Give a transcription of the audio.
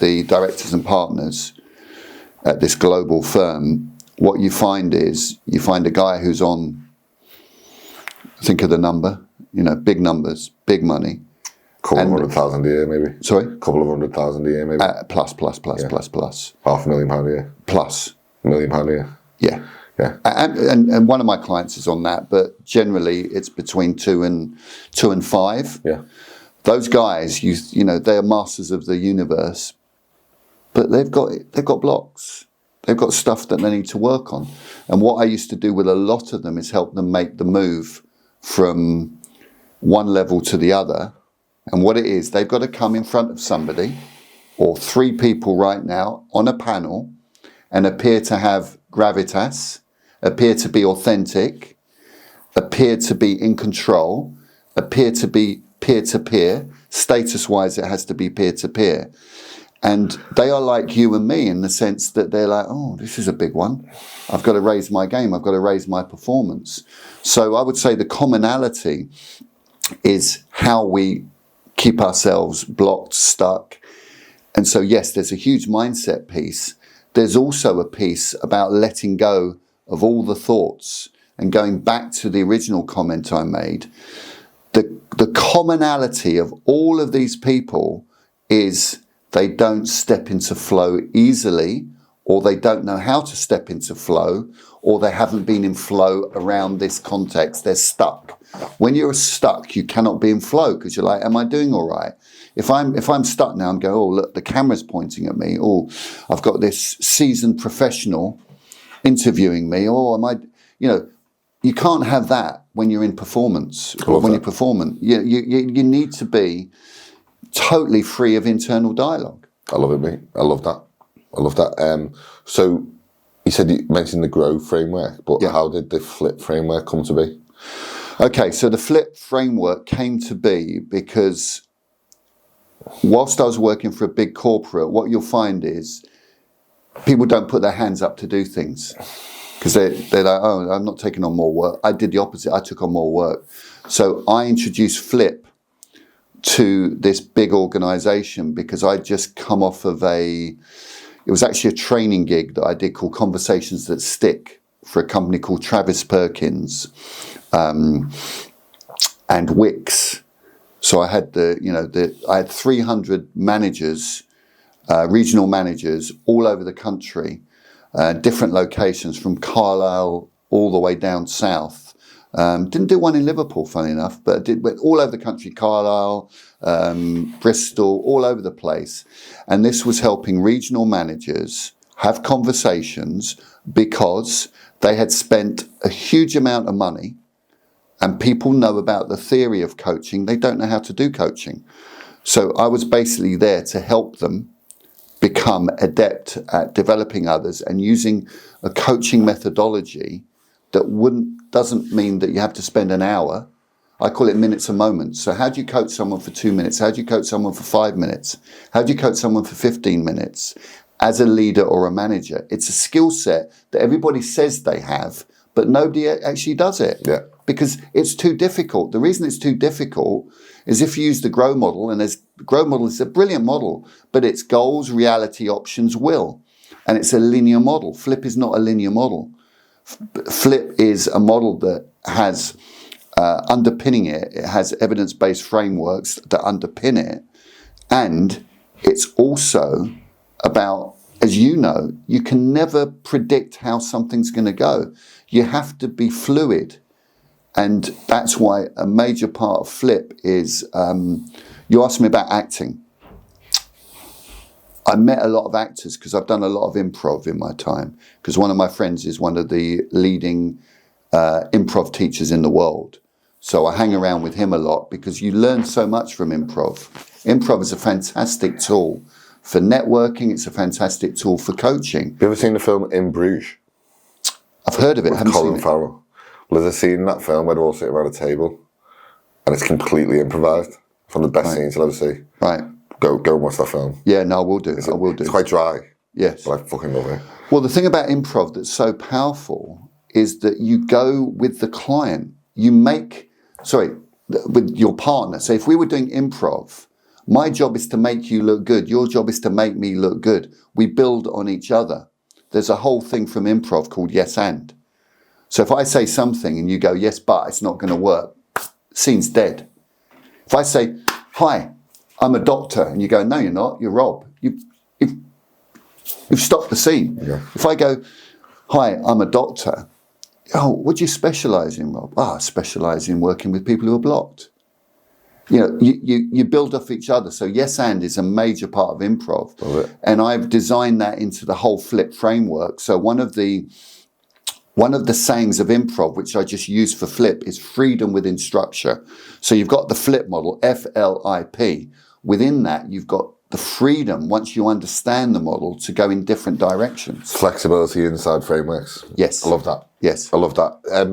the directors and partners at this global firm, what you find is you find a guy who's on, think of the number, big numbers, big money. Couple of 100,000 a year, maybe. Sorry? Couple of 100,000 a year, maybe. Plus. £500,000 a year. Plus. £1 million a year. Yeah. Yeah. And one of my clients is on that, but generally it's between 2 and 5. Yeah. Those guys, they're masters of the universe, but they've got blocks. They've got stuff that they need to work on. And what I used to do with a lot of them is help them make the move from one level to the other. And what it is, they've got to come in front of somebody or 3 people right now on a panel and appear to have gravitas, appear to be authentic, appear to be in control, appear to be peer-to-peer. Status-wise, it has to be peer-to-peer. And they are like you and me in the sense that they're like, oh, this is a big one. I've got to raise my game. I've got to raise my performance. So I would say the commonality is how we keep ourselves blocked, stuck. And so, yes, there's a huge mindset piece. There's also a piece about letting go of all the thoughts and going back to the original comment I made. The commonality of all of these people is they don't step into flow easily, or they don't know how to step into flow, or they haven't been in flow around this context. They're stuck. When you're stuck, you cannot be in flow because you're like, am I doing all right? If I'm stuck now, I'm going, oh, look, the camera's pointing at me. Oh, I've got this seasoned professional interviewing me. Oh, am I, you can't have that when you're in performance or when you're performing. You need to be totally free of internal dialogue. I love it, mate. I love that. So you mentioned the GROW framework, but how did the FLIP framework come to be? Okay, so the FLIP framework came to be because whilst I was working for a big corporate, what you'll find is people don't put their hands up to do things because they're like, oh, I'm not taking on more work. I did the opposite. I took on more work. So I introduced FLIP to this big organization because I'd just come off of it was actually a training gig that I did called Conversations That Stick for a company called Travis Perkins and Wix. So I had I had 300 managers, regional managers all over the country, different locations from Carlisle all the way down south. Didn't do one in Liverpool, funny enough, but went all over the country, Carlisle, Bristol, all over the place. And this was helping regional managers have conversations because they had spent a huge amount of money and people know about the theory of coaching. They don't know how to do coaching. So I was basically there to help them become adept at developing others and using a coaching methodology that doesn't mean that you have to spend an hour. I call it minutes and moments. So how do you coach someone for 2 minutes? How do you coach someone for 5 minutes? How do you coach someone for 15 minutes as a leader or a manager? It's a skill set that everybody says they have, but nobody actually does it. Yeah. Because it's too difficult. The reason it's too difficult is if you use the GROW model, and the GROW model is a brilliant model, but it's goals, reality, options, will. And it's a linear model. FLIP is not a linear model. FLIP is a model that has underpinning it. It has evidence-based frameworks that underpin it. And it's also about, as you know, you can never predict how something's going to go. You have to be fluid. And that's why a major part of FLIP is, you asked me about acting. I met a lot of actors because I've done a lot of improv in my time. Because one of my friends is one of the leading improv teachers in the world. So I hang around with him a lot because you learn so much from improv. Improv is a fantastic tool for networking. It's a fantastic tool for coaching. You ever seen the film In Bruges? I've heard of it. With Colin Farrell. Well, there's a scene in that film where they're all sitting around a table and it's completely improvised. It's one of the best scenes you'll ever see. Right. Go and watch that film. Yeah, no, I will do. I will do. It's quite dry. Yes. But I fucking love it. Well, the thing about improv that's so powerful is that you go with the client. With your partner. So if we were doing improv, My job is to make you look good. Your job is to make me look good. We build on each other. There's a whole thing from improv called yes and. So if I say something and you go, yes, but it's not going to work, scene's dead. If I say, hi, I'm a doctor, and you go, no, you're not, you're Rob. You've stopped the scene. Yeah. If I go, hi, I'm a doctor. Oh, what do you specialise in, Rob? I specialise in working with people who are blocked. You know, you build off each other. So yes and is a major part of improv. Love it. And I've designed that into the whole flip framework. So one of the sayings of improv, which I just use for flip, is freedom within structure. So you've got the flip model, FLIP. Within that, you've got the freedom, once you understand the model, to go in different directions. Flexibility inside frameworks. Yes. I love that. Yes. I love that.